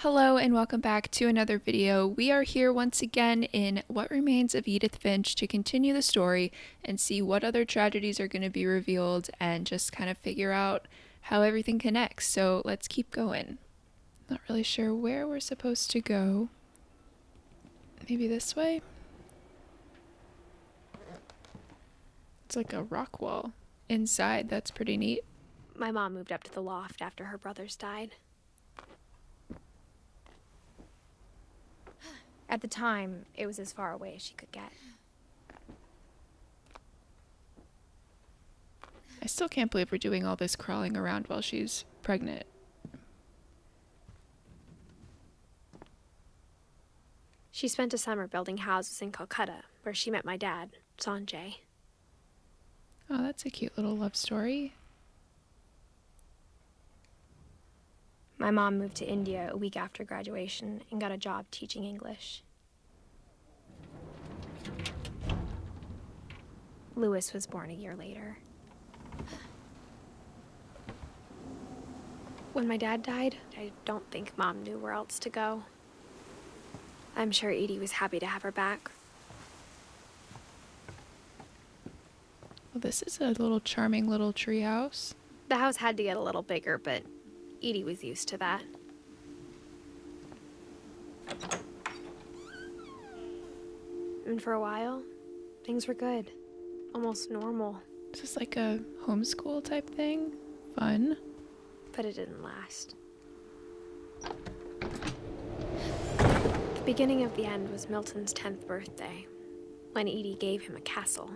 Hello and welcome back to another video. We are here once again in What Remains of Edith Finch to continue the story and see what other tragedies are going to be revealed and just kind of figure out how everything connects. So let's keep going. Not really sure where we're supposed to go. Maybe this way? It's like a rock wall inside. That's pretty neat. My mom moved up to the loft after her brothers died. At the time, it was as far away as she could get. I still can't believe we're doing all this crawling around while she's pregnant. She spent a summer building houses in Calcutta, where she met my dad, Sanjay. Oh, that's a cute little love story. My mom moved to India a week after graduation and got a job teaching English. Louis was born a year later. When my dad died, I don't think Mom knew where else to go. I'm sure Edie was happy to have her back. Well, this is a little charming little tree house. The house had to get a little bigger, but Edie was used to that. And for a while, things were good. Almost normal. Is this like a homeschool type thing? Fun. But it didn't last. The beginning of the end was Milton's 10th birthday, when Edie gave him a castle.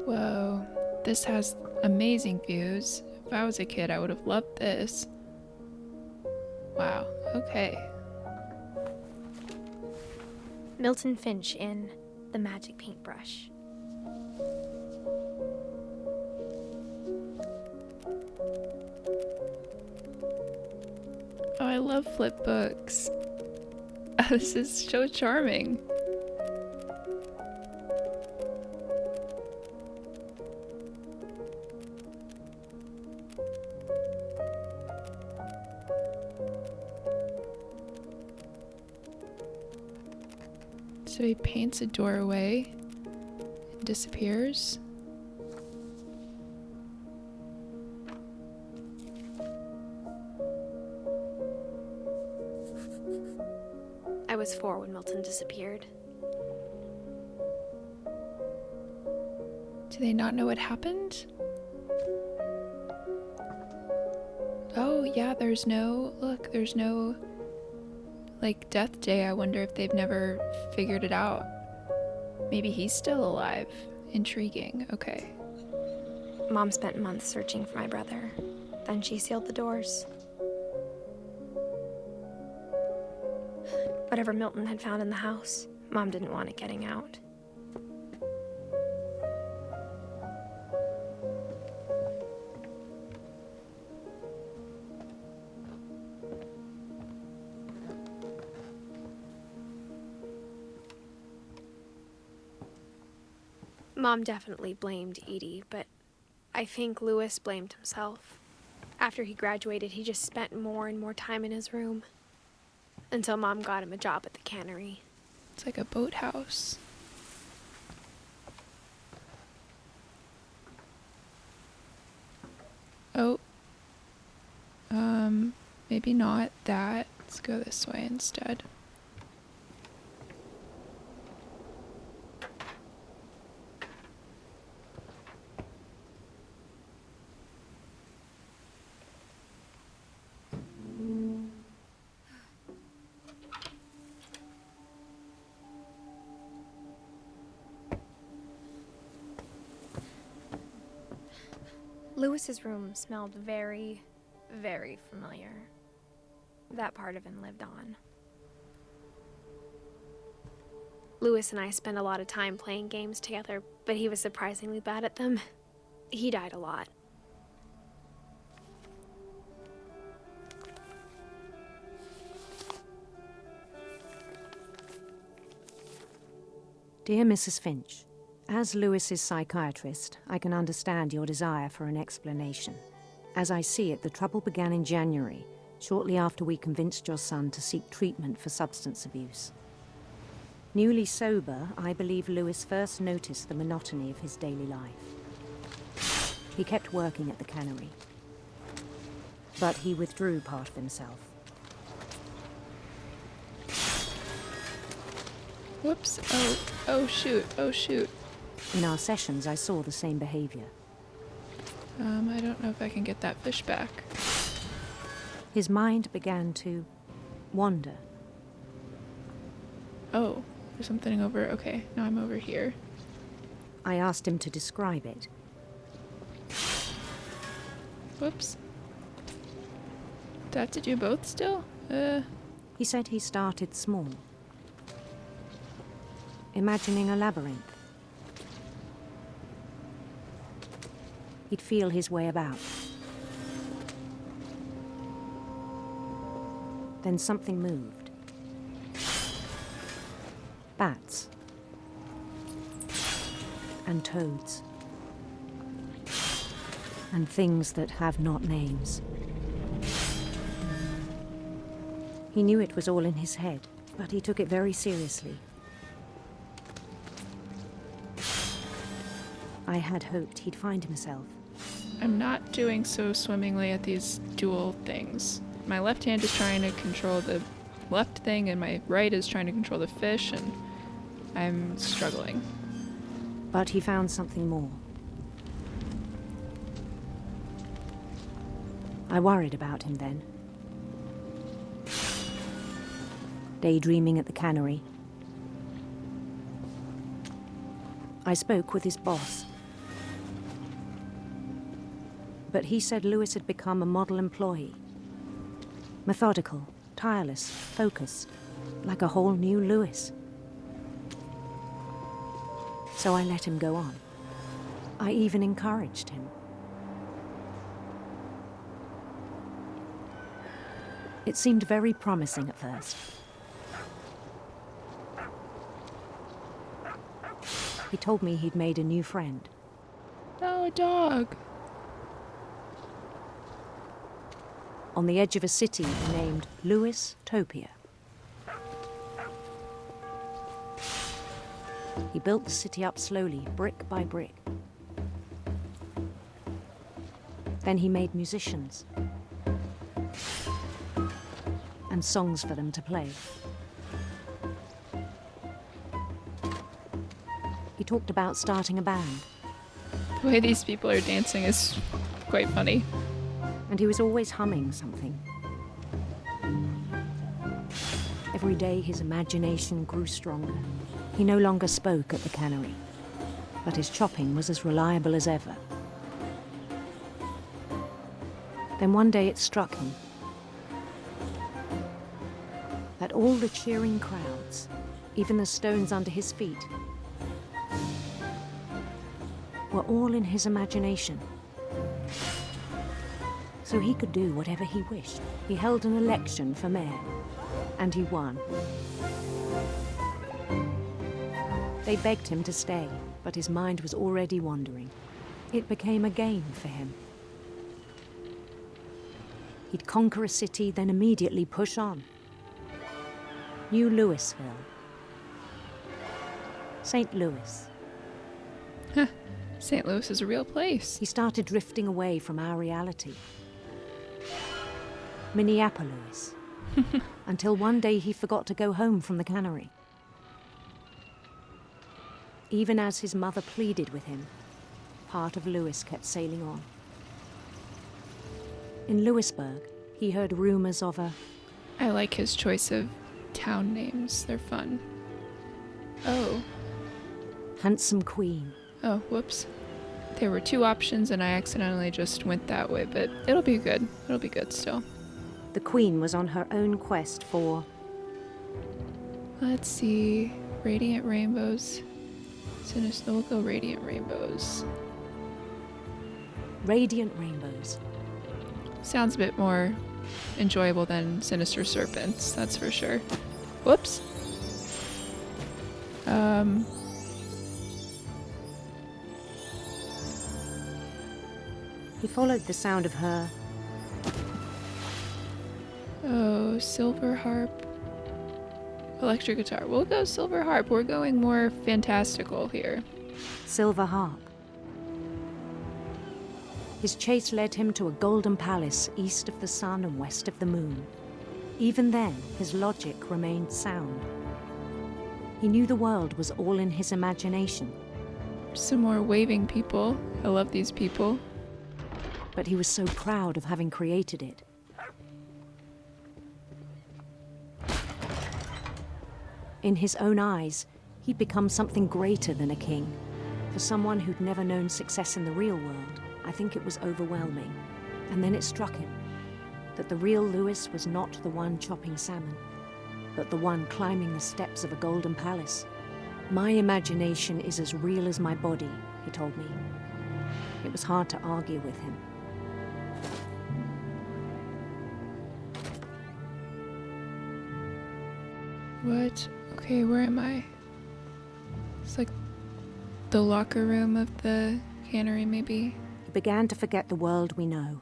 Whoa, this has amazing views. If I was a kid, I would have loved this. Wow, okay. Milton Finch in The Magic Paintbrush. Oh, I love flip books. This is so charming. So he paints a doorway and disappears. I was 4 when Milton disappeared. Do they not know what happened? Oh, yeah, there's no like death day. I wonder if they've never figured it out. Maybe he's still alive. Intriguing. Okay. Mom spent months searching for my brother. Then she sealed the doors. Whatever Milton had found in the house, Mom didn't want it getting out. Mom definitely blamed Edie, but I think Louis blamed himself. After he graduated, he just spent more and more time in his room. Until Mom got him a job at the cannery. It's like a boathouse. Oh. Maybe not that. Let's go this way instead. Louis's room smelled very, very familiar. That part of him lived on. Lewis and I spend a lot of time playing games together, but he was surprisingly bad at them. He died a lot. Dear Mrs. Finch, as Lewis's psychiatrist, I can understand your desire for an explanation. As I see it, the trouble began in January, shortly after we convinced your son to seek treatment for substance abuse. Newly sober, I believe Lewis first noticed the monotony of his daily life. He kept working at the cannery, but he withdrew part of himself. Whoops. Oh shoot. Oh shoot. In our sessions, I saw the same behavior. I don't know if I can get that fish back. His mind began to wander. Oh, there's something over. Okay, now I'm over here. I asked him to describe it. Whoops. Do I have to do both still? He said he started small, imagining a labyrinth. He'd feel his way about. Then something moved. Bats. And toads. And things that have not names. He knew it was all in his head, but he took it very seriously. I had hoped he'd find himself. I'm not doing so swimmingly at these dual things. My left hand is trying to control the left thing, and my right is trying to control the fish, and I'm struggling. But he found something more. I worried about him then. Daydreaming at the cannery. I spoke with his boss. But he said Lewis had become a model employee. Methodical, tireless, focused, like a whole new Lewis. So I let him go on. I even encouraged him. It seemed very promising at first. He told me he'd made a new friend. No, a dog. On the edge of a city named Lewis Topia. He built the city up slowly, brick by brick. Then he made musicians and songs for them to play. He talked about starting a band. The way these people are dancing is quite funny. And he was always humming something. Every day his imagination grew stronger. He no longer spoke at the cannery, but his chopping was as reliable as ever. Then one day it struck him that all the cheering crowds, even the stones under his feet, were all in his imagination. So he could do whatever he wished. He held an election for mayor, and he won. They begged him to stay, but his mind was already wandering. It became a game for him. He'd conquer a city, then immediately push on. New Louisville. St. Louis. St. Louis is a real place. He started drifting away from our reality. Minneapolis. Until one day he forgot to go home from the cannery. Even as his mother pleaded with him, part of Lewis kept sailing on. In Lewisburg, he heard rumors of a... I like his choice of town names. They're fun. Oh. handsome queen. Oh, whoops. There were two options and I accidentally just went that way, but it'll be good. It'll be good still. The queen was on her own quest for... Let's see. Radiant rainbows. Sinister. We'll go radiant rainbows. Radiant rainbows. Sounds a bit more enjoyable than sinister serpents, that's for sure. Whoops. He followed the sound of her. Oh, silver harp. Electric guitar. We'll go silver harp. We're going more fantastical here. Silver harp. His chase led him to a golden palace east of the sun and west of the moon. Even then, his logic remained sound. He knew the world was all in his imagination. Some more waving people. I love these people. But he was so proud of having created it. In his own eyes, he'd become something greater than a king. For someone who'd never known success in the real world, I think it was overwhelming. And then it struck him that the real Lewis was not the one chopping salmon, but the one climbing the steps of a golden palace. My imagination is as real as my body, he told me. It was hard to argue with him. What? Okay, where am I? It's like the locker room of the cannery, maybe? He began to forget the world we know.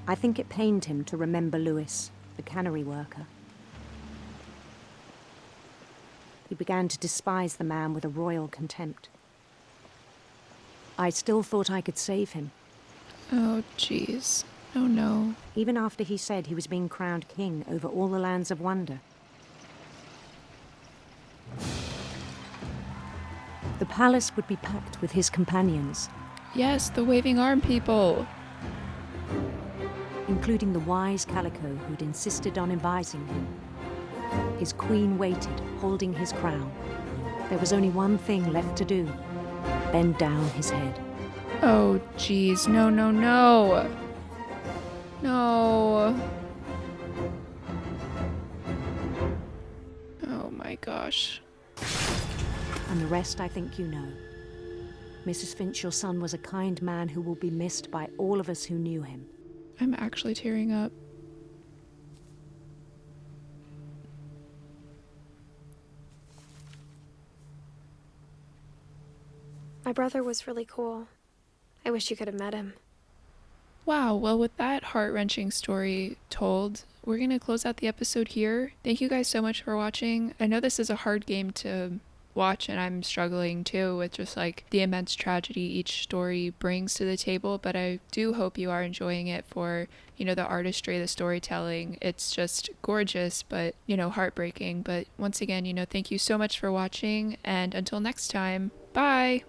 I think it pained him to remember Lewis, the cannery worker. He began to despise the man with a royal contempt. I still thought I could save him. Oh, jeez. Oh, no. Even after he said he was being crowned king over all the lands of wonder. The palace would be packed with his companions, Yes, the waving arm people. including the wise Calico who'd insisted on advising him. His queen waited, holding his crown. There was only one thing left to do: bend down his head. Oh, jeez. No, no, no. No. Oh my gosh. And the rest I think you know. Mrs. Finch, your son was a kind man who will be missed by all of us who knew him. I'm actually tearing up. My brother was really cool. I wish you could have met him. Wow, well, with that heart-wrenching story told, we're going to close out the episode here. Thank you guys so much for watching. I know this is a hard game to watch, and I'm struggling too with just like the immense tragedy each story brings to the table, but I do hope you are enjoying it for, you know, the artistry, the storytelling. It's just gorgeous, but, you know, heartbreaking. But once again, you know, thank you so much for watching, and until next time, bye!